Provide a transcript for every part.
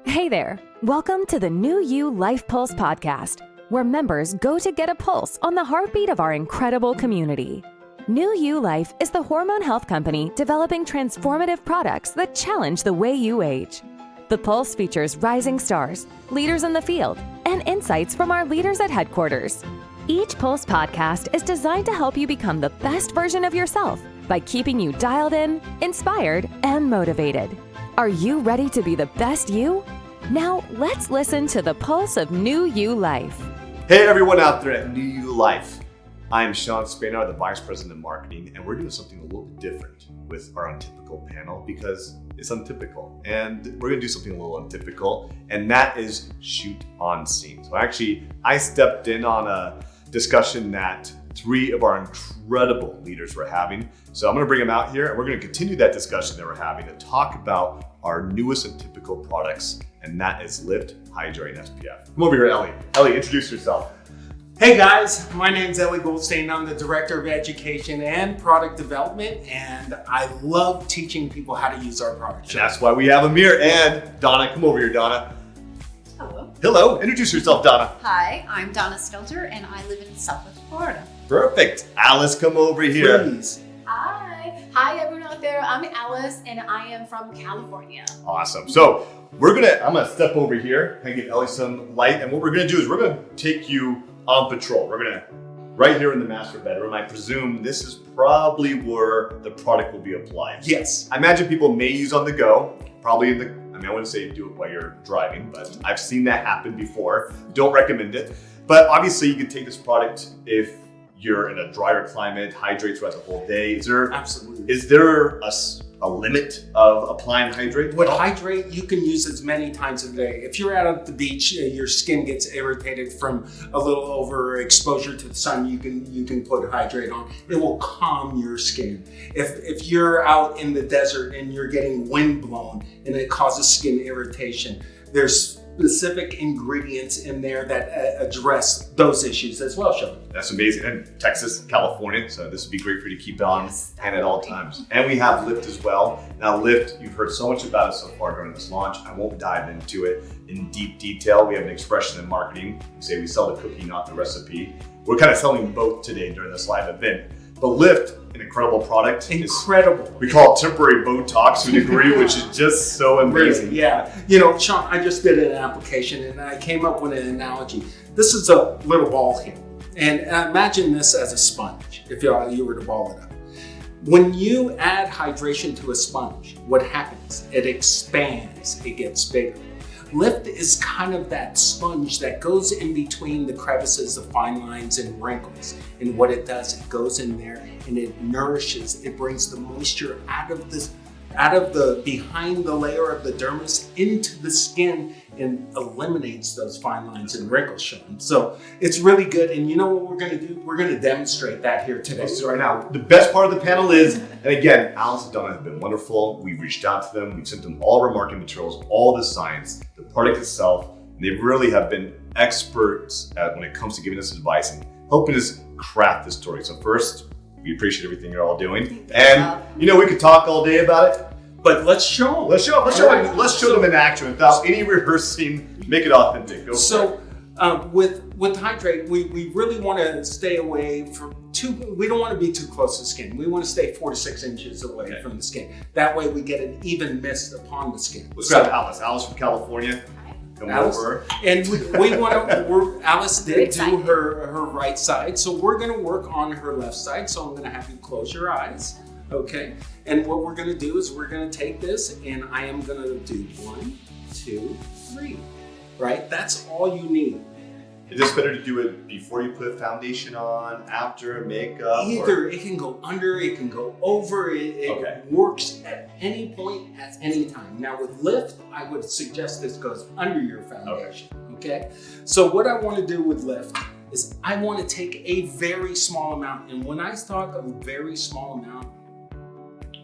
Hey there. Welcome to the New You Life Pulse podcast, where members go to get a pulse on the heartbeat of our incredible community. New You Life is the hormone health company developing transformative products that challenge the way you age. The Pulse features rising stars, leaders in the field, and insights from our leaders at headquarters. Each Pulse podcast is designed to help you become the best version of yourself by keeping you dialed in, inspired, and motivated. Are you ready to be the best you? Now, let's listen to the Pulse of New You Life. Hey everyone out there at New You Life. I'm Shawn Spainhour, the Vice President of Marketing, and we're doing something a little bit different with our Untypical panel because it's untypical. And we're gonna do something a little untypical, and that is shoot on scene. So I stepped in on a discussion that 3 of our incredible leaders were having. So I'm gonna bring them out here, and we're gonna continue that discussion that we're having to talk about our newest Untypical products, and that is Lift, Hydrate, and SPF. Come over here, Ellie. Ellie, introduce yourself. Hey guys, my name's Ellie Goldstein. I'm the Director of Education and Product Development, and I love teaching people how to use our products. And that's why we have Amir and Donna. Come over here, Donna. Hello. Hello, introduce yourself, Donna. Hi, I'm Donna Stelter, and I live in Southwest Florida. Perfect. Alice, come over here. Please. Hi everyone out there. I'm Alice, and I am from California. Awesome. So I'm gonna step over here and give Ellie some light, and what we're gonna do is we're gonna take you on patrol. We're gonna, right here in the master bedroom, I presume this is probably where the product will be applied. Yes. I imagine people may use on the go, probably I wouldn't say do it while you're driving, but I've seen that happen before. Don't recommend it. But obviously you can take this product if you're in a drier climate, hydrate throughout the whole day. Absolutely. Is there a limit of applying Hydrate? With Hydrate, you can use as many times a day. If you're out at the beach, your skin gets irritated from a little overexposure to the sun, you can put Hydrate on. It will calm your skin. If you're out in the desert and you're getting wind blown and it causes skin irritation, there's specific ingredients in there that address those issues as well, Shawn. That's amazing. And Texas, California, so this would be great for you to keep on hand at all times. And we have Lift as well. Now Lift, you've heard so much about it so far during this launch. I won't dive into it in deep detail. We have an expression in marketing. We say we sell the cookie, not the recipe. We're kind of selling both today during this live event. But Lift, an incredible product. Incredible. We call it temporary Botox to a degree, which is just so amazing. Yeah. You know, Shawn, I just did an application and I came up with an analogy. This is a little ball here. And imagine this as a sponge, if you were to ball it up. When you add hydration to a sponge, what happens? It expands, it gets bigger. Lift is kind of that sponge that goes in between the crevices, the fine lines and wrinkles. And what it does, it goes in there and it nourishes, it brings the moisture out of the behind the layer of the dermis into the skin and eliminates those fine lines and wrinkles, Shawn. So it's really good. And you know what we're gonna do? We're gonna demonstrate that here today. So right now, the best part of the panel is, and again, Alice and Donna have been wonderful. We've reached out to them. We've sent them all of our marketing materials, all the science, the product itself. And they really have been experts when it comes to giving us advice and helping us craft this story. So first, we appreciate everything you're all doing. And we could talk all day about it. But let's show them. Let's show them in action without any rehearsing. Make it authentic. With Hydrate, we really want to stay away from we don't want to be too close to the skin. We want to stay 4 to 6 inches away from the skin. That way we get an even mist upon the skin. Let's grab Alice. Alice from California. Come over. And we want to, Alice did do her right side. So we're going to work on her left side. So I'm going to have you close your eyes. Okay. And what we're going to do is we're going to take this and I am going to do 1, 2, 3. Right? That's all you need. Is this better to do it before you put foundation on, after makeup? Either it can go under, it can go over, it works at any point, at any time. Now with Lift, I would suggest this goes under your foundation, okay? So what I want to do with Lift is I want to take a very small amount. And when I talk of a very small amount,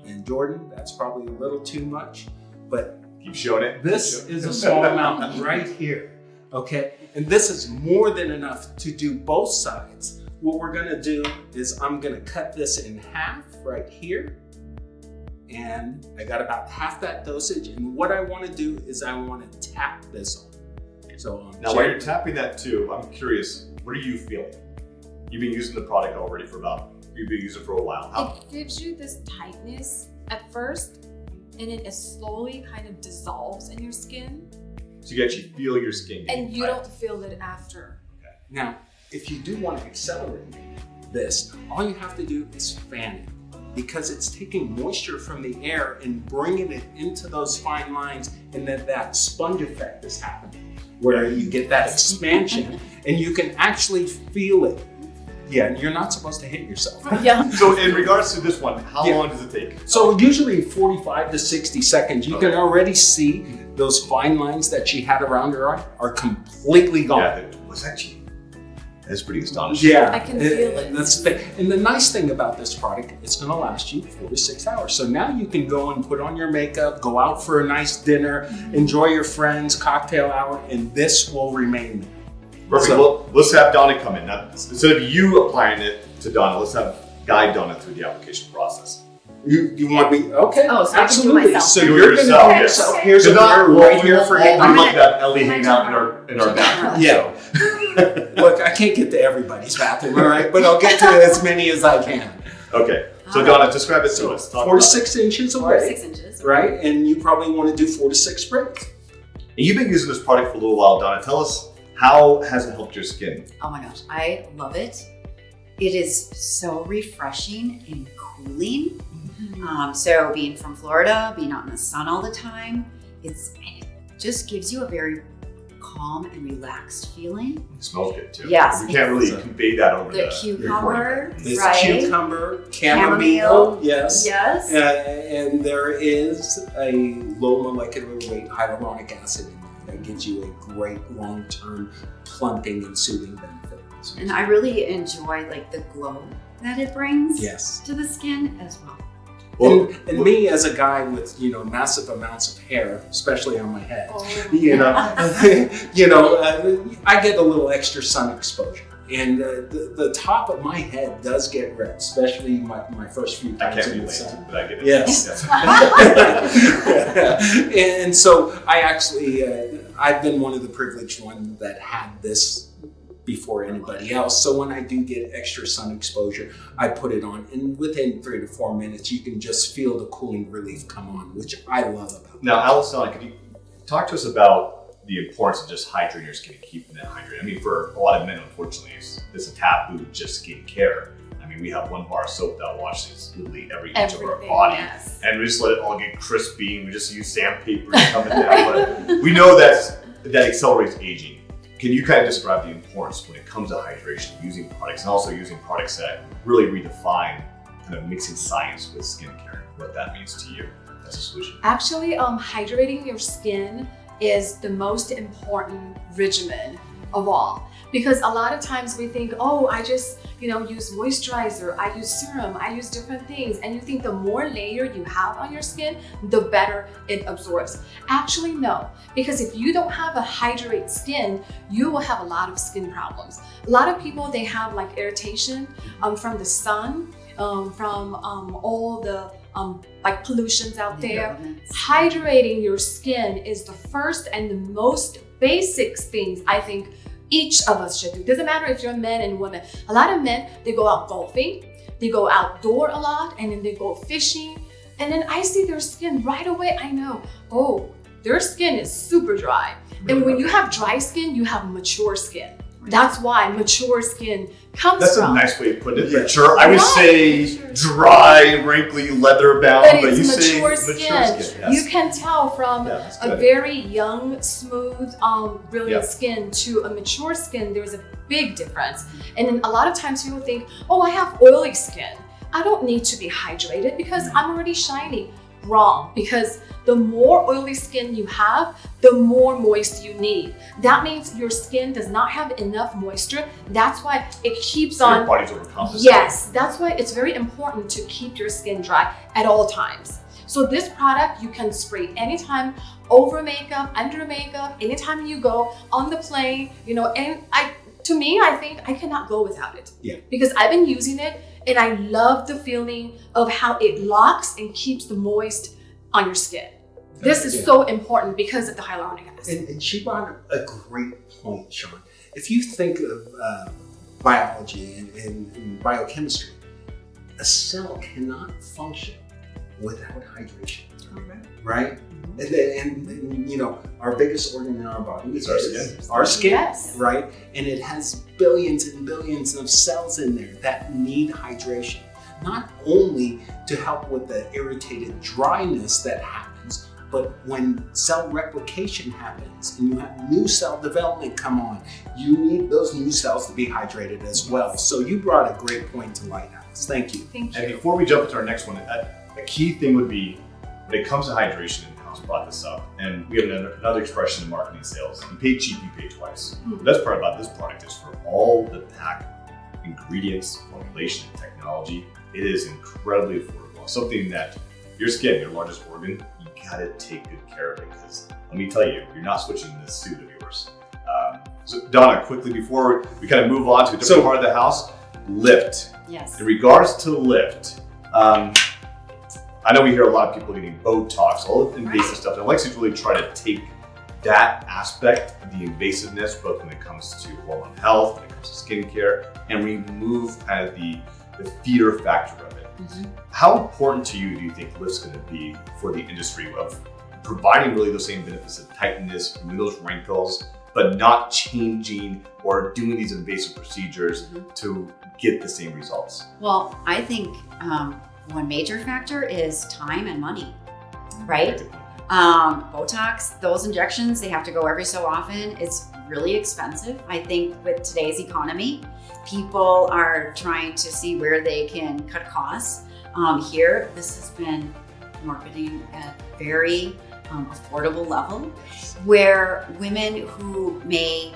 and Jordan, that's probably a little too much, but keep showing it. This is a small amount right here. Okay, and this is more than enough to do both sides. What we're gonna do is I'm gonna cut this in half right here. and I got about half that dosage. And what I want to do is I want to tap this on. So now, while you're tapping that too, I'm curious, what are you feeling? You've been using the product already you've been using it for a while. It gives you this tightness at first, and it slowly kind of dissolves in your skin. So you actually feel your skin getting And you tight. don't feel it after. Okay. Now, if you do want to accelerate this, all you have to do is fan it, because it's taking moisture from the air and bringing it into those fine lines, and then that sponge effect is happening, where you get that expansion and you can actually feel it. Yeah, and you're not supposed to hit yourself. Yeah. So in regards to this one, how long does it take? So usually 45 to 60 seconds, you can already see those fine lines that she had around her eye are completely gone. Yeah, it was actually, that's pretty astonishing. Yeah, I can feel it. That's the thing. And the nice thing about this product, it's going to last you 4 to 6 hours. So now you can go and put on your makeup, go out for a nice dinner, enjoy your friends, cocktail hour, and this will remain there. Perfect. Well, let's have Donna come in. Now, instead of you applying it to Donna, let's guide Donna through the application process. You want me? Okay. Oh, so I can do absolutely. myself. So Do it you're going to yourself, do yes. yourself. Here's a Not mirror right here for you. We look at Ellie hanging out in our bathroom. Yeah. Look, I can't get to everybody's bathroom, all right? But I'll get to as many as I can. Okay. So Donna, describe it to us. 4 to 6 inches 4 away. to 6 inches. Right? And you probably want to do 4 to 6 sprays. And you've been using this product for a little while, Donna. Tell us, how has it helped your skin? Oh my gosh, I love it. It is so refreshing and cooling. So being from Florida, being out in the sun all the time, it just gives you a very calm and relaxed feeling. It smells good too. Yes. You can't really convey that over The cucumber, This right? cucumber, chamomile, Chamomile. yes. Yes. And there is a low molecular weight hyaluronic acid in there that gives you a great long-term plumping and soothing benefit. And I really enjoy like the glow that it brings Yes. to the skin as well. Well, And me as a guy with, massive amounts of hair, especially on my head, Oh, I get a little extra sun exposure. And the top of my head does get red, especially my first few I times can't in the relate, sun. but I get it. Yes. Yes. And so I actually, I've been one of the privileged ones that had this before anybody else. So when I do get extra sun exposure, I put it on, and within 3 to 4 minutes, you can just feel the cooling relief come on, which I love about it. Now, Alice, Donna, could you talk to us about the importance of just hydrating your skin and keeping it hydrated? I mean, for a lot of men, unfortunately, it's a taboo, just skin care. I mean, we have 1 bar of soap that washes literally every inch of our Everything, body. yes. And we just let it all get crispy, and we just use sandpaper to come it down. But we know that accelerates aging. Can you kind of describe the importance when it comes to hydration, using products, and also using products that really redefine kind of mixing science with skincare, what that means to you as a solution? Actually, hydrating your skin is the most important regimen of all. Because a lot of times we think, oh, I just, use moisturizer, I use serum, I use different things. And you think the more layer you have on your skin, the better it absorbs. Actually, no. Because if you don't have a hydrated skin, you will have a lot of skin problems. A lot of people, they have like irritation from the sun, from all the like pollutions out there. Hydrating your skin is the first and the most basic things I think each of us should do. Doesn't matter if you're men and women. A lot of men, they go out golfing, they go outdoor a lot, and then they go fishing. And then I see their skin right away. I know, oh, their skin is super dry. And when you have dry skin, you have mature skin. That's why mature skin comes That's from. a nice way to put it. Yeah. Mature. I would say dry, wrinkly, leather bound, but it's you say mature mature skin. skin. Yes. You can tell from Yeah, that's a good. very young, smooth, brilliant Yeah. skin to a mature skin. There's a big difference. And then a lot of times people think, oh, I have oily skin. I don't need to be hydrated because I'm already shiny. Wrong, because the more oily skin you have, the more moist you need. That means your skin does not have enough moisture. That's why it keeps Your on. body's overcompensating. Yes, that's why it's very important to keep your skin dry at all times. So this product you can spray anytime, over makeup, under makeup, anytime you go on the plane, and to me, I think I cannot go without it. Yeah. Because I've been using it And I love the feeling of how it locks and keeps the moist on your skin. This is so important because of the hyaluronic acid. And she brought a great point, Shawn. If you think of biology and biochemistry, a cell cannot function without hydration, right? And you know, our biggest organ in our body is our skin, Yes. right? And it has billions and billions of cells in there that need hydration, not only to help with the irritated dryness that happens, but when cell replication happens and you have new cell development come on, you need those new cells to be hydrated as well. So you brought a great point to light, Alice. Thank you. Thank And you. before we jump into our next one, a key thing would be when it comes to hydration, and House brought this up, and we have another expression in marketing sales: you pay cheap, you pay twice. The best part about this product is for all the pack ingredients, formulation, and technology, it is incredibly affordable. Something that your skin, your largest organ, you gotta take good care of it, because let me tell you, you're not switching this suit of yours. So Donna, quickly before we kind of move on to a different part of the house, Lift. Yes. In regards to Lift, I know we hear a lot of people getting Botox, all the invasive stuff, and Alexi's really try to take that aspect of the invasiveness, both when it comes to hormone health, when it comes to skincare, and remove kind of the feeder factor of it. How important to you do you think Lift's going to be for the industry of providing really those same benefits of tightness, removing those wrinkles, but not changing or doing these invasive procedures to get the same results? Well, I think one major factor is time and money, right? Botox, those injections, they have to go every so often. It's really expensive. I think with today's economy, people are trying to see where they can cut costs. Here, this has been marketing at very affordable level, where women who may,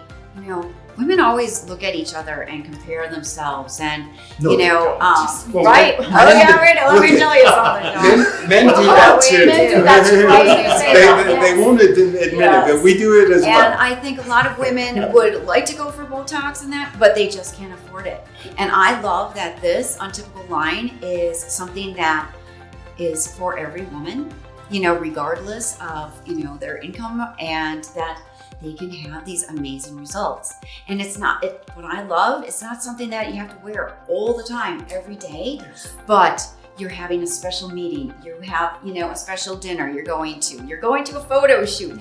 women always look at each other and compare themselves, and No, they don't. right? Oh yeah, right. Let me tell you something, John. Men do that too. Men do that too. I was gonna say that, They won't admit it, but we do it as And well. I think a lot of women would like to go for Botox and that, but they just can't afford it. And I love that this Untypical line is something that is for every woman, regardless of, their income, and that they can have these amazing results. And what I love, it's not something that you have to wear all the time, every day, but you're having a special meeting, you have, a special dinner you're going to a photo shoot,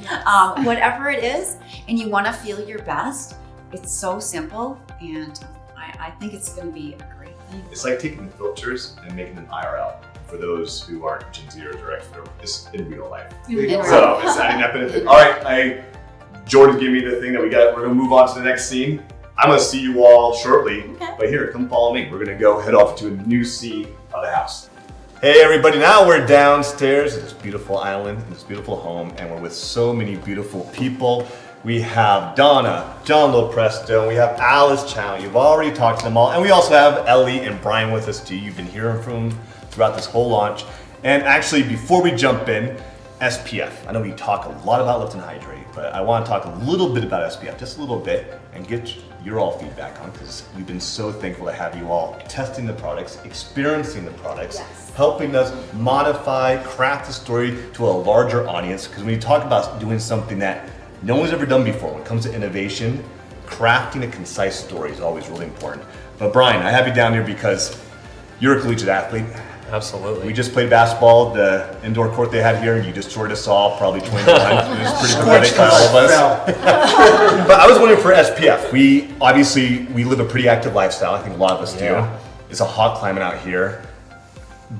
whatever it is, and you want to feel your best. It's so simple, and I think it's going to be a great thing. It's like taking the filters and making them IRL for those who aren't Gen Z or direct, it's in real life. So it's adding that benefit. All right, Jordan gave me the thing that we're gonna move on to the next scene. I'm gonna see you all shortly, but here, come follow me. We're gonna go head off to a new scene of the house. Hey everybody, now we're downstairs at this beautiful island, in this beautiful home, and we're with so many beautiful people. We have Donna, John LoPresto, and we have Alice Chao. You've already talked to them all, and we also have Ellie and Brian with us too. You've been hearing from them throughout this whole launch. And actually, before we jump in, SPF. I know we talk a lot about Lift and Hydrate, but I want to talk a little bit about SPF, just a little bit, and get your all feedback on, because we've been so thankful to have you all testing the products, experiencing the products, helping us modify, craft the story to a larger audience. Because when you talk about doing something that no one's ever done before, when it comes to innovation, crafting a concise story is always really important. But Brian, I have you down here because you're a collegiate athlete. Absolutely. We just played basketball, the indoor court they had here, and you destroyed us all probably 20 times. It was pretty pathetic by all of us. But I was wondering for SPF. We live a pretty active lifestyle. I think a lot of us do. It's a hot climate out here.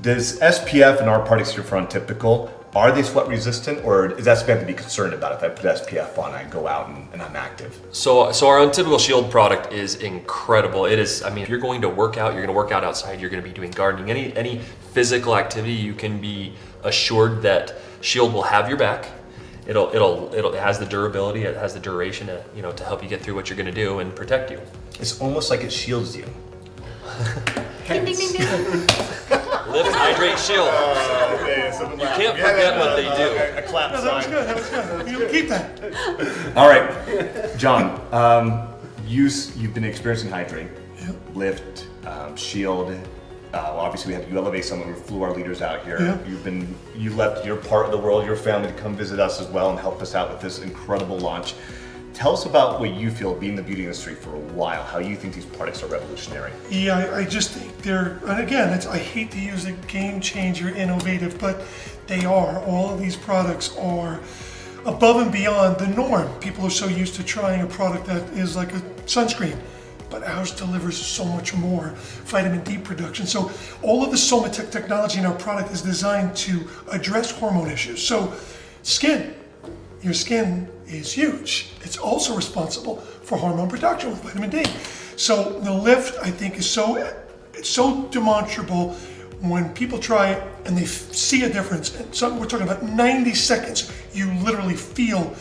Does SPF and our products here for Untypical, are they sweat resistant, or is SPF to be concerned about if I put SPF on, I go out and I'm active? So our Untypical Shield product is incredible. It is, if you're going to work out, you're going to work out outside, you're going to be doing gardening, any physical activity, you can be assured that Shield will have your back. It has the durability, it has the duration to help you get through what you're going to do and protect you. It's almost like it shields you. Ding, ding, ding, ding. Lift, Hydrate, Shield. You can't forget what they do. A clap sign. That was good. You keep that. All right, John, you've been experiencing Hydrate, Lift, Shield. obviously you elevate someone. We flew our leaders out here. Yeah. You left your part of the world, your family, to come visit us as well and help us out with this incredible launch. Tell us about what you feel, being in the beauty industry for a while, how you think these products are revolutionary. Yeah, I just think they're, and again, I hate to use the game changer, innovative, but they are. All of these products are above and beyond the norm. People are so used to trying a product that is like a sunscreen, but ours delivers so much more vitamin D production. So all of the Somatech technology in our product is designed to address hormone issues. So skin, your skin is huge. It's also responsible for hormone production with vitamin D. So the lift, I think, is so demonstrable when people try it and they see a difference. And so we're talking about 90 seconds, you literally feel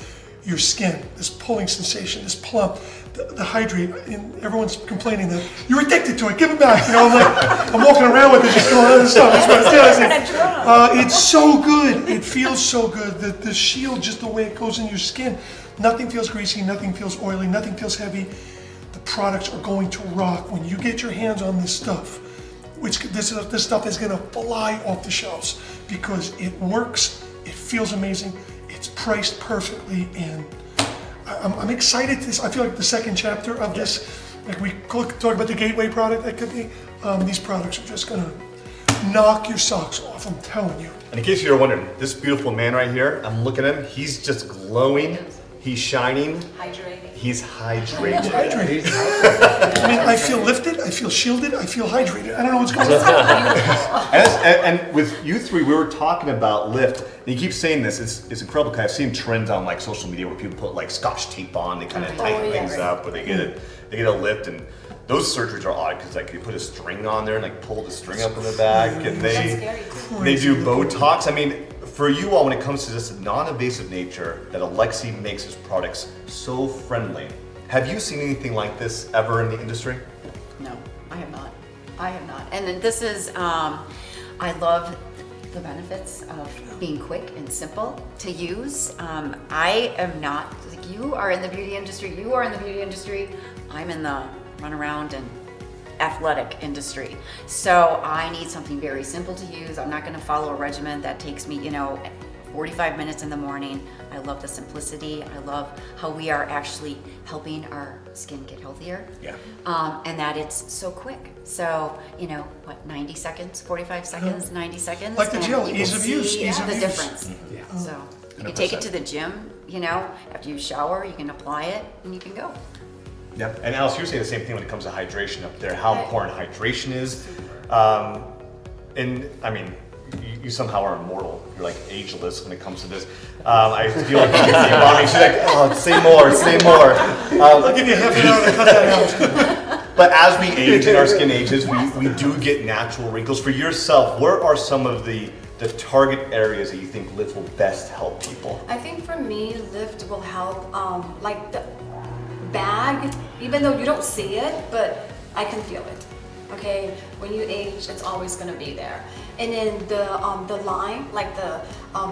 your skin, this pulling sensation, this plump, the Hydrate, and everyone's complaining that you're addicted to it, give it back. I'm walking around with it, just going on and stuff. That's what it's doing. It's so good. It feels so good. The shield, just the way it goes in your skin, nothing feels greasy, nothing feels oily, nothing feels heavy. The products are going to rock when you get your hands on this stuff. This stuff is going to fly off the shelves because it works, it feels amazing, it's priced perfectly, and I'm excited. I feel like the second chapter of this, like we talk about the gateway product that could be, these products are just going to knock your socks off, I'm telling you. And in case you're wondering, this beautiful man right here, I'm looking at him, he's just glowing, he's shining. Hydrating. He's hydrated. I mean, I feel lifted, I feel shielded, I feel hydrated. I don't know what's going on. And with you three, we were talking about lift. And you keep saying this, it's incredible because I've seen trends on like social media where people put like Scotch tape on, they kind of tighten things up, or they get a lift, and those surgeries are odd because like you put a string on there and like pull the string up in the back, and they do Botox. I mean, for you all, when it comes to this non-invasive nature that Alexi makes his products so friendly, have you seen anything like this ever in the industry? No, I have not. And then this is, I love the benefits of being quick and simple to use. I am not, like you are in the beauty industry, I'm in the run around and athletic industry. So I need something very simple to use. I'm not gonna follow a regimen that takes me, 45 minutes in the morning. I love the simplicity. I love how we are actually helping our skin get healthier. Yeah. And that it's so quick. So, 90 seconds, 45 seconds, 90 seconds. Like the gel, ease of use, ease of the use. difference. Yeah. So you can take it to the gym, after you shower, you can apply it and you can go. Yep. And Alice, you're saying the same thing when it comes to hydration up there, how important hydration is. And I mean, you somehow are immortal. You're like ageless when it comes to this. I feel like you can say mommy. She's like, oh, say more. I'll give you half an hour to cut that out. But as we age and our skin ages, we do get natural wrinkles. For yourself, where are some of the target areas that you think Lift will best help people? I think for me, Lift will help, like the bag, even though you don't see it, but I can feel it. Okay, when you age, it's always gonna be there. And then the line, like the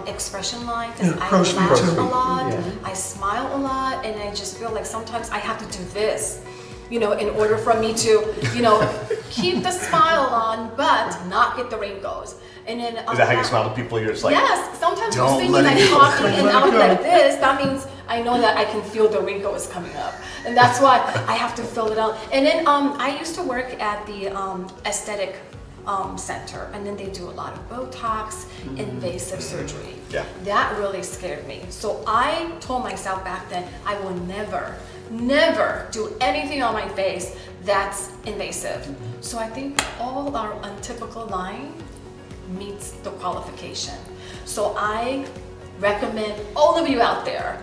expression line, because I laugh a lot, I smile a lot, and I just feel like sometimes I have to do this, in order for me to, keep the smile on, but not get the wrinkles. And then is that how you smile to people? You're just like, yes. Sometimes you're singing and talking and out like this. That means I know that I can feel the wrinkles coming up, and that's why I have to fill it out. And then I used to work at the aesthetic center, and then they do a lot of Botox, invasive surgery. Yeah. That really scared me. So I told myself back then I will never do anything on my face that's invasive. So I think all our Untypical line meets the qualification. So I recommend all of you out there,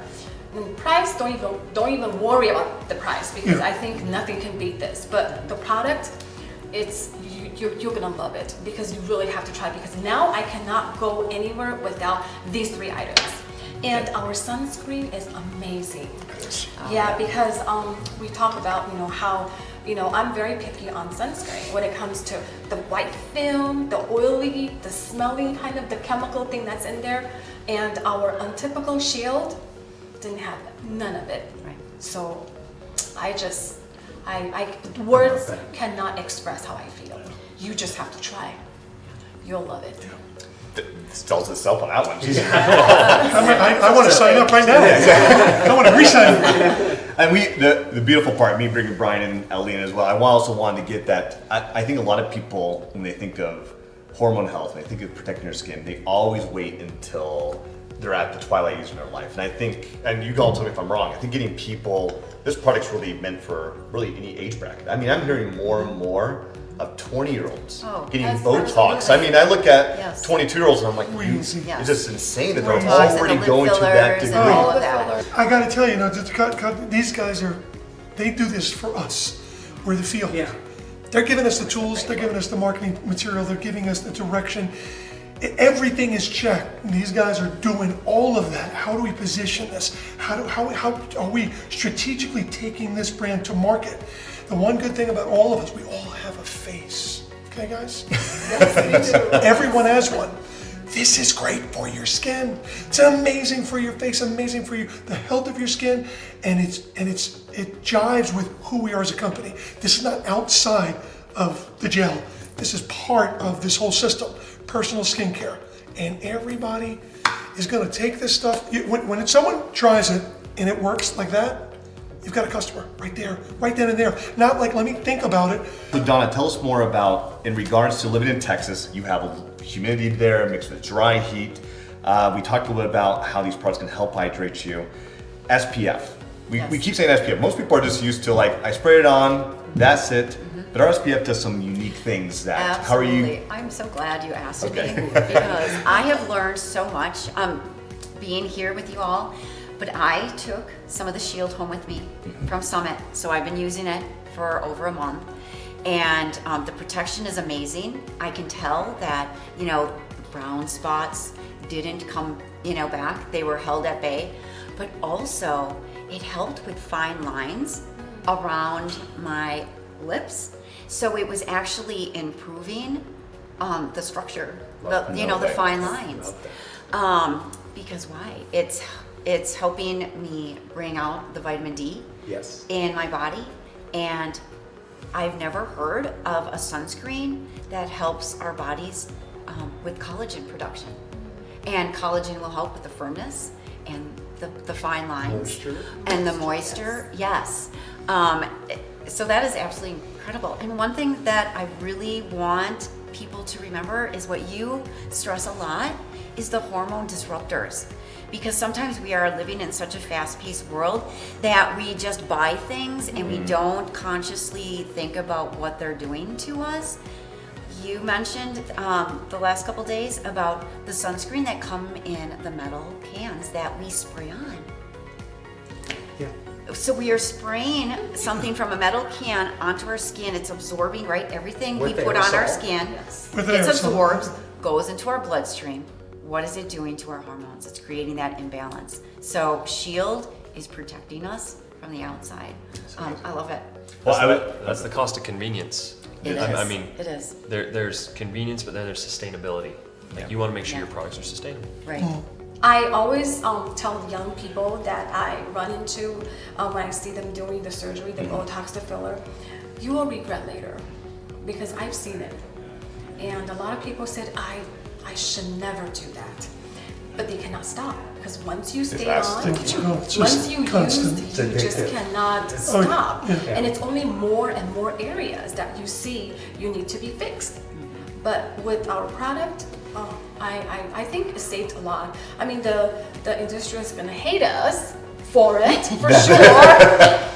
and price, don't even worry about the price, because I think nothing can beat this. But the product, you're gonna love it, because you really have to try, because now I cannot go anywhere without these 3 items. And our sunscreen is amazing. Yeah, because we talk about how I'm very picky on sunscreen when it comes to the white film, the oily, the smelly kind of the chemical thing that's in there. And our Untypical shield didn't have none of it. Right. So words cannot express how I feel. You just have to try. You'll love it. It sells itself on that one. I want to sign up right now. I want to re-sign. And the beautiful part, me bringing Brian and Ellie in as well, I also wanted to get that. I think a lot of people, when they think of hormone health, when they think of protecting their skin, they always wait until they're at the twilight years of their life. And I think, and you all tell me if I'm wrong, I think getting people, this product's really meant for really any age bracket. I mean, I'm hearing more and more of 20-year-olds getting Botox. I mean, I look at 22-year-olds and I'm like, it's just insane that they're already going to that degree. I got to tell you, these guys they do this for us. We're the field. Yeah. They're giving us the tools, they're giving us the marketing material, they're giving us the direction. Everything is checked. These guys are doing all of that. How do we position this? How are we strategically taking this brand to market? The one good thing about all of us, we all have a face. Okay, guys? Yes, we do. Everyone has one. This is great for your skin. It's amazing for your face, amazing for the health of your skin, and it jives with who we are as a company. This is not outside of the gel. This is part of this whole system, personal skincare. And everybody is gonna take this stuff. When someone tries it and it works like that, you've got a customer right there, right then and there. Not like, let me think about it. So Donna, tell us more about, in regards to living in Texas, you have humidity there mixed with dry heat. We talked a little bit about how these products can help hydrate you. SPF. We keep saying SPF. Most people are just used to like, I spray it on, that's it. But our SPF does some unique things that, Absolutely. How are you? I'm so glad you asked me because I have learned so much being here with you all. But I took some of the Shield home with me from Summit. So I've been using it for over a month. And the protection is amazing. I can tell that, the brown spots didn't come, back. They were held at bay. But also, it helped with fine lines around my lips. So it was actually improving the structure, the fine lines. Because why? It's helping me bring out the vitamin D in my body. And I've never heard of a sunscreen that helps our bodies with collagen production. And collagen will help with the firmness and the fine lines and the moisture. Yes. So that is absolutely incredible. And one thing that I really want people to remember is what you stress a lot is the hormone disruptors. Because sometimes we are living in such a fast-paced world that we just buy things and we don't consciously think about what they're doing to us. You mentioned the last couple days about the sunscreen that come in the metal cans that we spray on. Yeah. So we are spraying something from a metal can onto our skin. It's absorbing, right? Everything we put on our skin, it absorbs, goes into our bloodstream. What is it doing to our hormones? It's creating that imbalance. So Shield is protecting us from the outside. I love it. Well, that's the cost of convenience. It is. There's convenience, but then there's sustainability. Like you want to make sure your products are sustainable. Right. I always tell young people that I run into when I see them doing the surgery, the Botox, the filler, you will regret later because I've seen it. And a lot of people said, I should never do that. But they cannot stop because once you stay on, once you use, you just cannot stop. And it's only more and more areas that you see you need to be fixed. But with our product, I think it saved a lot. I mean, the industry is gonna hate us for it, for sure.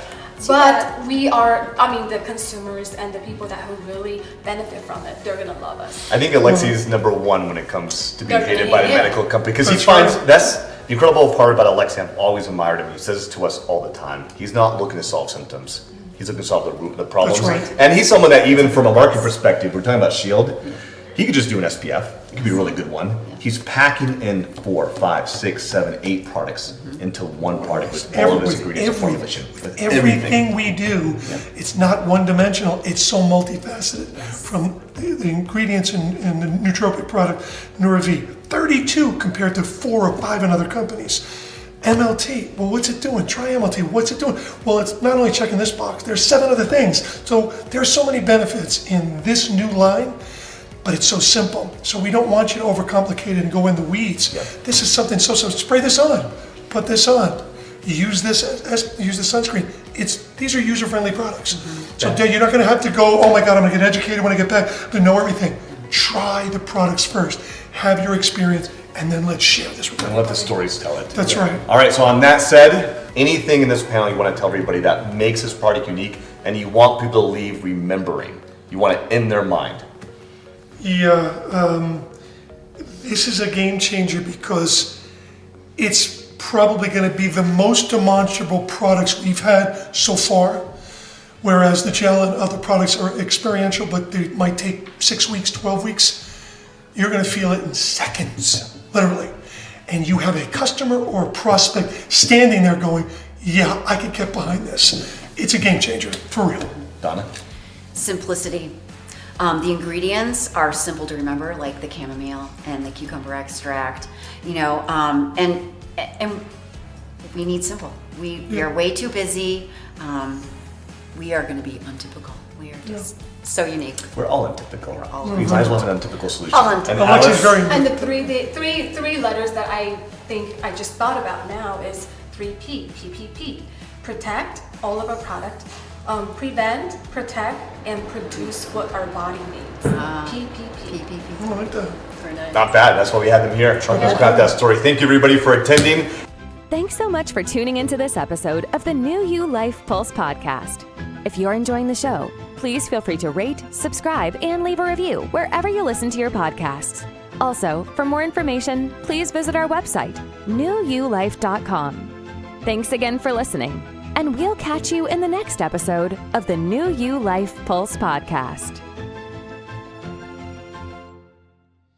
But we are, the consumers and the people that who really benefit from it, they're gonna love us. I think Alexi's number one when it comes to being hated by the medical company because he finds that's the incredible part about Alexi. I've always admired him. He says it to us all the time. He's not looking to solve symptoms. He's looking to solve the root of the problems. That's right. And he's someone that even from a marketing perspective, we're talking about Shield. He could just do an SPF. It could be a really good one. He's packing in 4, 5, 6, 7, 8 products into one product with all of his ingredients and formulation. With everything we do, it's not one-dimensional. It's so multifaceted. From the ingredients in the nootropic product, Nurav, 32 compared to 4 or 5 in other companies. MLT, well, what's it doing? Try MLT, what's it doing? Well, it's not only checking this box, there's 7 other things. So there's so many benefits in this new line, but it's so simple. So we don't want you to overcomplicate it and go in the weeds. Yeah. This is something so simple. Spray this on, put this on. Use this use the sunscreen. These are user-friendly products. So you're not going to have to go, oh my God, I'm going to get educated when I get back, but know everything. Try the products first. Have your experience, and then let's share this with And everybody. let the stories tell it. That's right. All right, so on that said, anything in this panel you want to tell everybody that makes this product unique and you want people to leave remembering, you want it in their mind? Yeah, this is a game changer because it's probably going to be the most demonstrable products we've had so far. Whereas the gel and other products are experiential, but they might take 6 weeks, 12 weeks. You're going to feel it in seconds, literally. And you have a customer or a prospect standing there going, yeah, I could get behind this. It's a game changer, for real. Donna? Simplicity. The ingredients are simple to remember, like the chamomile and the cucumber extract, and we need simple. We are way too busy. We are going to be untypical. We are just so unique. We're all untypical. We're all We might as well have an untypical solution. All untypical. And Alexi's very And the three letters that I think I just thought about now is 3P, PPP. Protect all of our product, prevent, protect, and produce what our body needs. PPP. I like that. Very nice. Not bad. That's why we had them here. Trying to craft that story. Thank you, everybody, for attending. Thanks so much for tuning into this episode of the New You Life Pulse podcast. If you're enjoying the show, please feel free to rate, subscribe, and leave a review wherever you listen to your podcasts. Also, for more information, please visit our website, newyoulife.com. Thanks again for listening, and we'll catch you in the next episode of the New You Life Pulse podcast.